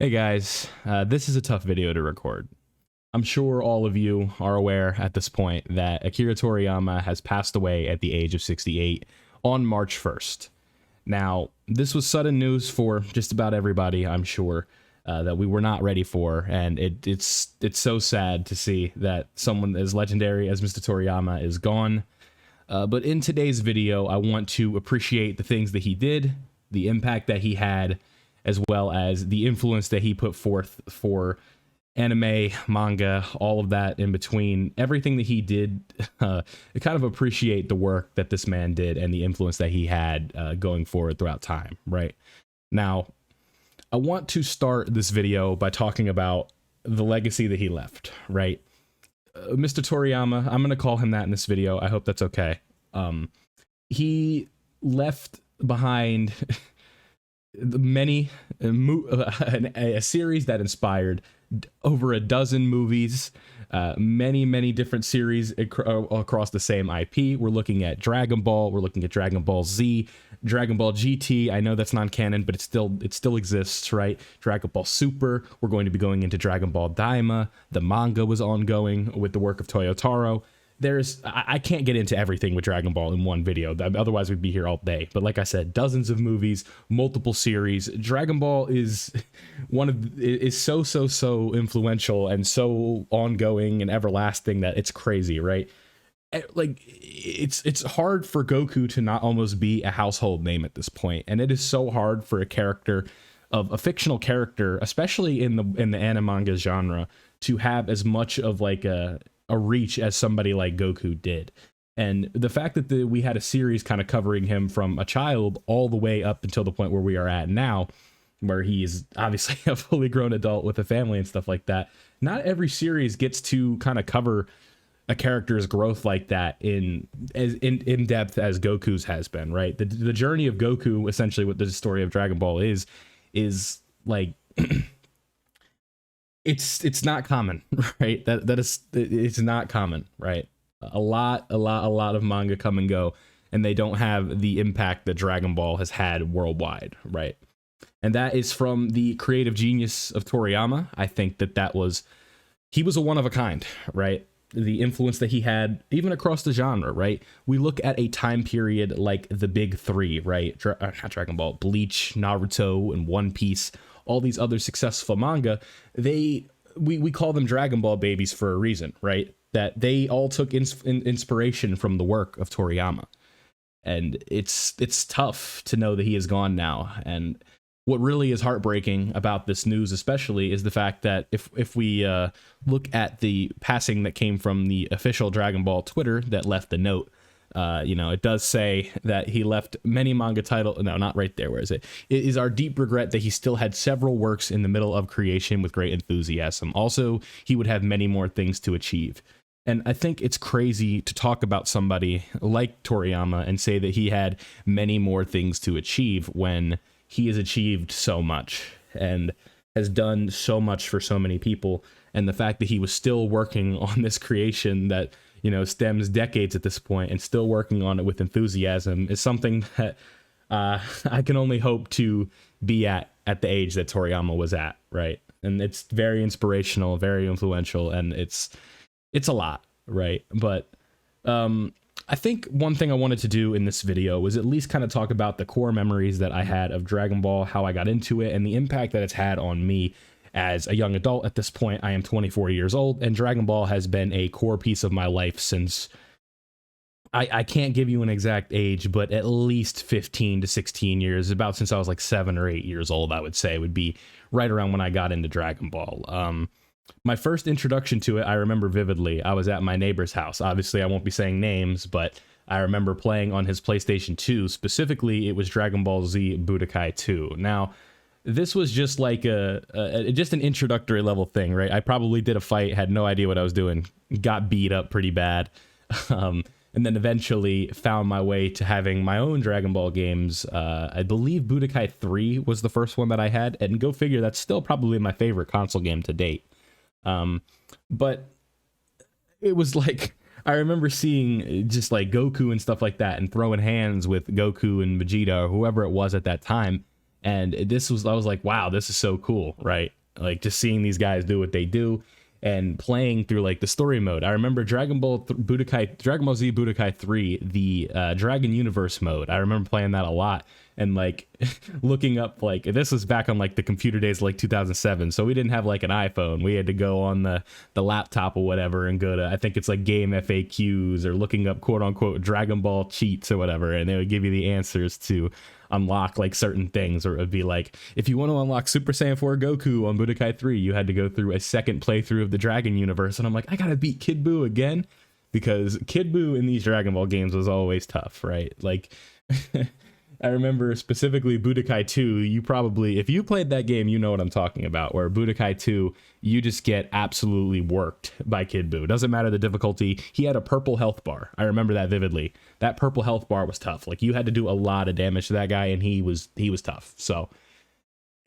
Hey guys, this is a tough video to record. I'm sure all of you are aware at this point that Akira Toriyama has passed away at the age of 68 on March 1st. Now, this was sudden news for just about everybody, I'm sure, that we were not ready for, and it's so sad to see that someone as legendary as Mr. Toriyama is gone. But in today's video, I want to appreciate the things that he did, the impact that he had, as well as the influence that he put forth for anime, manga, all of that in between, everything that he did, kind of appreciate the work that this man did and the influence that he had going forward throughout time, right? Now, I want to start this video by talking about the legacy that he left, right? Mr. Toriyama, I'm going to call him that in this video. I hope that's okay. He left behind a series that inspired over a dozen movies, many different series across the same IP. We're looking at Dragon Ball, we're looking at Dragon Ball Z, Dragon Ball GT. I know that's non-canon, but it still exists, right? Dragon Ball Super. We're going to be going into Dragon Ball Daima. The manga was ongoing with the work of Toyotaro. I can't get into everything with Dragon Ball in one video, otherwise we'd be here all day. But like I said, dozens of movies, multiple series. Dragon Ball is so influential and so ongoing and everlasting that it's crazy, right? Like it's hard for Goku to not almost be a household name at this point, and it is so hard for a character of a fictional character, especially in the anime manga genre, to have as much of like a reach as somebody like Goku did. And the fact that we had a series kind of covering him from a child all the way up until the point where we are at now, where he's obviously a fully grown adult with a family and stuff like that. Not every series gets to kind of cover a character's growth like that in depth as Goku's has been, right? The journey of Goku, essentially what the story of Dragon Ball is like it's not common, right? It's not common, right? A lot of manga come and go, and they don't have the impact that Dragon Ball has had worldwide, right? And that is from the creative genius of Toriyama. I think he was a one of a kind, right? The influence that he had, even across the genre, right? We look at a time period like the big three, right? Not Dragon Ball, Bleach, Naruto, and One Piece. All these other successful manga, we call them Dragon Ball babies for a reason, right? That they all took inspiration from the work of Toriyama. And it's tough to know that he is gone now. And what really is heartbreaking about this news especially is the fact that if we look at the passing that came from the official Dragon Ball Twitter that left the note, it does say that he left many manga titles. No, not right there. Where is it? It is our deep regret that he still had several works in the middle of creation with great enthusiasm. Also, he would have many more things to achieve. And I think it's crazy to talk about somebody like Toriyama and say that he had many more things to achieve when he has achieved so much and has done so much for so many people. And the fact that he was still working on this creation that stems decades at this point and still working on it with enthusiasm is something that I can only hope to be at the age that Toriyama was at, right? And it's very inspirational, very influential, and it's a lot, right? But I think one thing I wanted to do in this video was at least kind of talk about the core memories that I had of Dragon Ball, how I got into it, and the impact that it's had on me as a young adult. At this point, I am 24 years old, and Dragon Ball has been a core piece of my life since, I can't give you an exact age, but at least 15 to 16 years, about since I was like 7 or 8 years old, I would say, would be right around when I got into Dragon Ball. My first introduction to it, I remember vividly. I was at my neighbor's house. Obviously, I won't be saying names, but I remember playing on his PlayStation 2. Specifically, it was Dragon Ball Z Budokai 2. Now, this was just like just an introductory level thing, right? I probably did a fight, had no idea what I was doing, got beat up pretty bad, and then eventually found my way to having my own Dragon Ball games. I believe Budokai 3 was the first one that I had, and go figure, that's still probably my favorite console game to date. But it was like, I remember seeing just like Goku and stuff like that and throwing hands with Goku and Vegeta or whoever it was at that time. And I was like, wow, this is so cool, right? Like just seeing these guys do what they do and playing through like the story mode. I remember Dragon Ball Z Budokai 3, the Dragon Universe mode. I remember playing that a lot and like looking up, like this was back on like the computer days of, like 2007. So we didn't have like an iPhone. We had to go on the laptop or whatever and go to, I think it's like game FAQs or looking up quote unquote Dragon Ball cheats or whatever. And they would give you the answers to unlock like certain things, or it would be like, if you want to unlock Super Saiyan 4 Goku on Budokai 3, you had to go through a second playthrough of the Dragon Universe. And I'm like, I gotta beat Kid Buu again, because Kid Buu in these Dragon Ball games was always tough, right? Like I remember specifically Budokai 2, you probably, if you played that game, you know what I'm talking about, where Budokai 2, you just get absolutely worked by Kid Buu. Doesn't matter the difficulty. He had a purple health bar. I remember that vividly. That purple health bar was tough. Like you had to do a lot of damage to that guy, and he was tough. So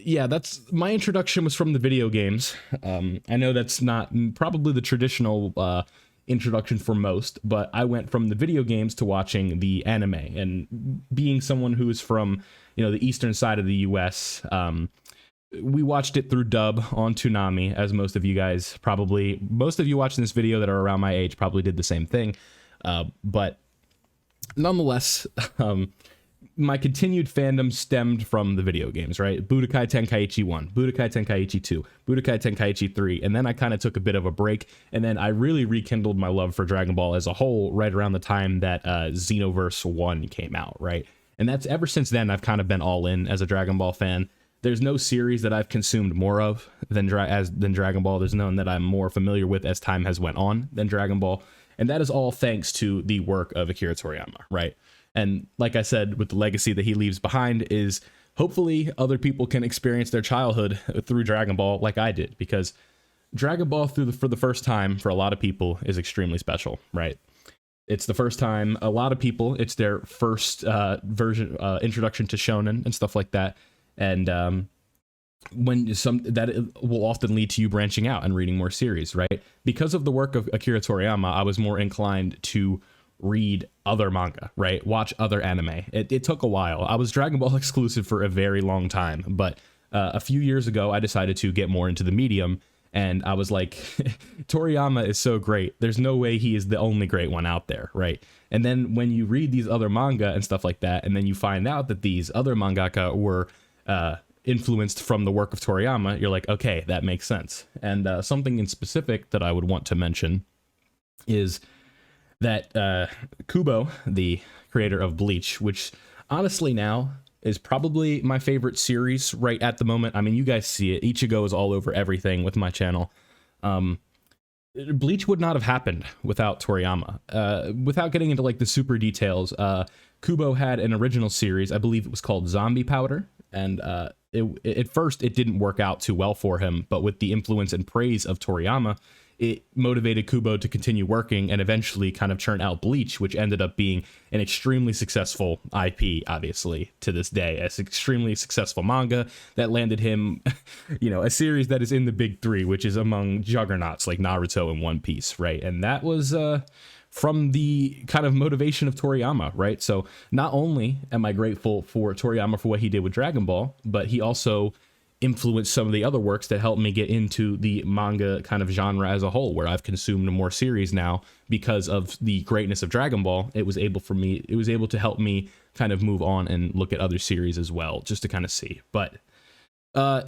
yeah, that's my introduction was from the video games. I know that's not probably the traditional introduction for most, but I went from the video games to watching the anime, and being someone who is from, the eastern side of the US, we watched it through dub on Toonami, as most of you watching this video that are around my age probably did the same thing. But nonetheless, my continued fandom stemmed from the video games, right? Budokai Tenkaichi 1, Budokai Tenkaichi 2, Budokai Tenkaichi 3, and then I kind of took a bit of a break, and then I really rekindled my love for Dragon Ball as a whole right around the time that Xenoverse 1 came out, right? And that's ever since then I've kind of been all in as a Dragon Ball fan. There's no series that I've consumed more of than Dragon Ball. There's none that I'm more familiar with as time has went on than Dragon Ball, and that is all thanks to the work of Akira Toriyama, right? And like I said, with the legacy that he leaves behind is hopefully other people can experience their childhood through Dragon Ball like I did, because Dragon Ball for the first time for a lot of people is extremely special, right? It's the first time a lot of people, it's their first introduction to shonen and stuff like that. And that will often lead to you branching out and reading more series, right? Because of the work of Akira Toriyama, I was more inclined to read other manga, right? Watch other anime. It took a while. I was Dragon Ball exclusive for a very long time, but a few years ago, I decided to get more into the medium, and I was like, Toriyama is so great. There's no way he is the only great one out there, right? And then when you read these other manga and stuff like that, and then you find out that these other mangaka were influenced from the work of Toriyama, you're like, okay, that makes sense. And something in specific that I would want to mention is that Kubo, the creator of Bleach, which honestly now is probably my favorite series right at the moment. I mean, you guys see it. Ichigo is all over everything with my channel. Bleach would not have happened without Toriyama. Without getting into like the super details, Kubo had an original series. I believe it was called Zombie Powder. And at first it didn't work out too well for him, but with the influence and praise of Toriyama, it motivated Kubo to continue working and eventually kind of churn out Bleach, which ended up being an extremely successful IP, obviously, to this day. An extremely successful manga that landed him, a series that is in the big three, which is among juggernauts like Naruto and One Piece, right? And that was from the kind of motivation of Toriyama, right? So not only am I grateful for Toriyama for what he did with Dragon Ball, but he also influenced some of the other works that helped me get into the manga kind of genre as a whole, where I've consumed more series now because of the greatness of Dragon Ball. It was able to help me kind of move on and look at other series as well, just to kind of see. But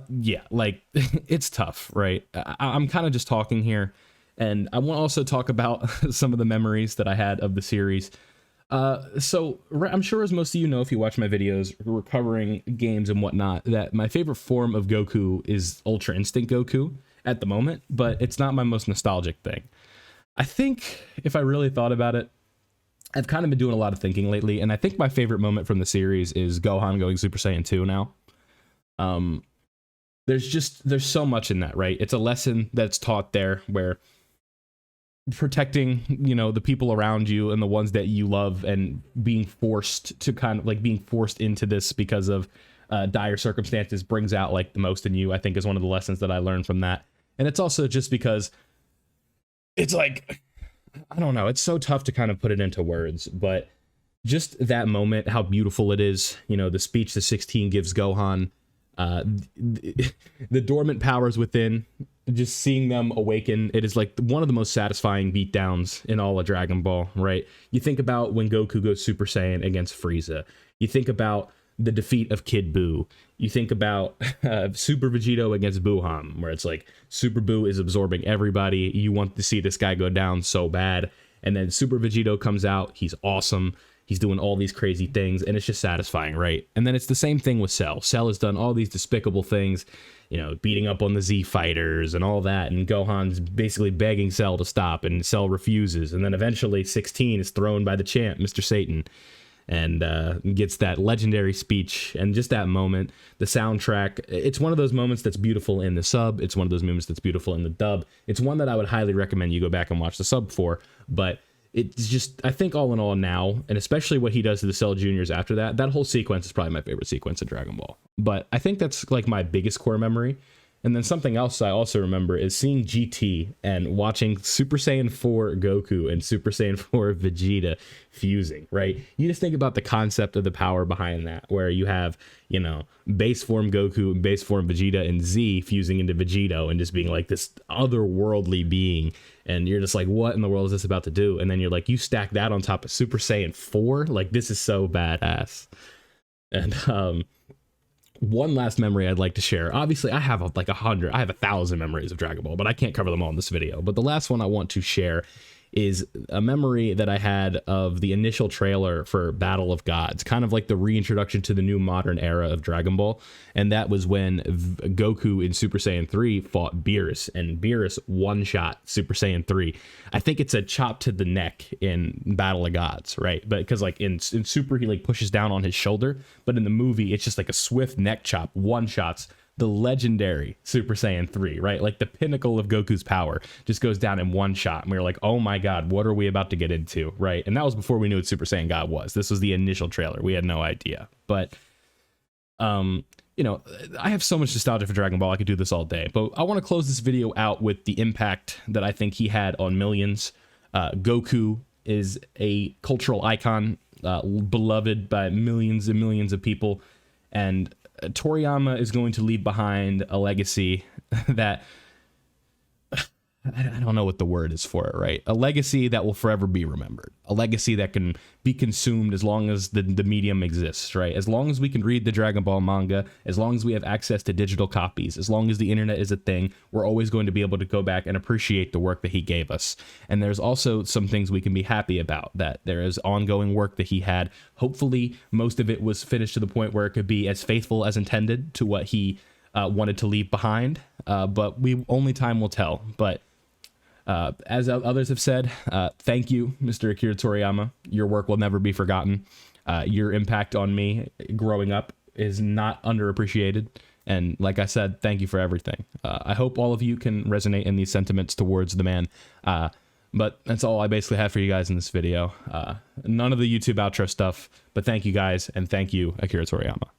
yeah, like it's tough, right? I'm kind of just talking here, and I want to also talk about some of the memories that I had of the series. So I'm sure, as most of you know, if you watch my videos, we're covering games and whatnot, that my favorite form of Goku is Ultra Instinct Goku at the moment, but it's not my most nostalgic thing. I think if I really thought about it, I've kind of been doing a lot of thinking lately, and I think my favorite moment from the series is Gohan going Super Saiyan 2 now. There's so much in that, right? It's a lesson that's taught there where protecting, the people around you and the ones that you love, and being forced into this because of dire circumstances brings out like the most in you, I think, is one of the lessons that I learned from that. And it's also just because it's like, I don't know, it's so tough to kind of put it into words, but just that moment, how beautiful it is, the speech the 16 gives Gohan, The dormant powers within, just seeing them awaken, it is like one of the most satisfying beatdowns in all of Dragon Ball, right? You think about when Goku goes Super Saiyan against Frieza. You think about the defeat of Kid Buu. You think about Super Vegito against Buuhan, where it's like Super Buu is absorbing everybody. You want to see this guy go down so bad. And then Super Vegito comes out. He's awesome. He's doing all these crazy things, and it's just satisfying, right? And then it's the same thing with Cell. Cell has done all these despicable things, you know, beating up on the Z fighters and all that, and Gohan's basically begging Cell to stop, and Cell refuses. And then eventually 16 is thrown by the champ, Mr. Satan, and gets that legendary speech. And just that moment, the soundtrack, it's one of those moments that's beautiful in the sub. It's one of those moments that's beautiful in the dub. It's one that I would highly recommend you go back and watch the sub for, but it's just, I think all in all now, and especially what he does to the Cell Juniors after that, that whole sequence is probably my favorite sequence in Dragon Ball. But I think that's like my biggest core memory. And then something else I also remember is seeing GT and watching Super Saiyan 4 Goku and Super Saiyan 4 Vegeta fusing, right? You just think about the concept of the power behind that, where you have, you know, base form Goku and base form Vegeta and Z fusing into Vegito and just being like this otherworldly being. And you're just like, what in the world is this about to do? And then you're like, you stack that on top of Super Saiyan 4? Like, this is so badass. And, one last memory I'd like to share. Obviously, I have like 1,000 memories of Dragon Ball, but I can't cover them all in this video. But the last one I want to share is a memory that I had of the initial trailer for Battle of Gods, kind of like the reintroduction to the new modern era of Dragon Ball. And that was when Goku in Super Saiyan 3 fought Beerus, and Beerus one-shot Super Saiyan 3. I think it's a chop to the neck in Battle of Gods, right? But because like in Super, he like pushes down on his shoulder, but in the movie, it's just like a swift neck chop, one-shots the legendary Super Saiyan 3, right? Like the pinnacle of Goku's power just goes down in one shot. And we were like, oh my God, what are we about to get into, right? And that was before we knew what Super Saiyan God was. This was the initial trailer. We had no idea. But, you know, I have so much nostalgia for Dragon Ball. I could do this all day. But I want to close this video out with the impact that I think he had on millions. Goku is a cultural icon, beloved by millions and millions of people. And Toriyama is going to leave behind a legacy that I don't know what the word is for it, right? A legacy that will forever be remembered. A legacy that can be consumed as long as the medium exists, right? As long as we can read the Dragon Ball manga, as long as we have access to digital copies, as long as the internet is a thing, we're always going to be able to go back and appreciate the work that he gave us. And there's also some things we can be happy about, that there is ongoing work that he had. Hopefully, most of it was finished to the point where it could be as faithful as intended to what he wanted to leave behind. But only time will tell. But as others have said, thank you, Mr. Akira Toriyama. Your work will never be forgotten. Your impact on me growing up is not underappreciated. And like I said, thank you for everything. I hope all of you can resonate in these sentiments towards the man. But that's all I basically have for you guys in this video. None of the YouTube outro stuff, but thank you guys, and thank you, Akira Toriyama.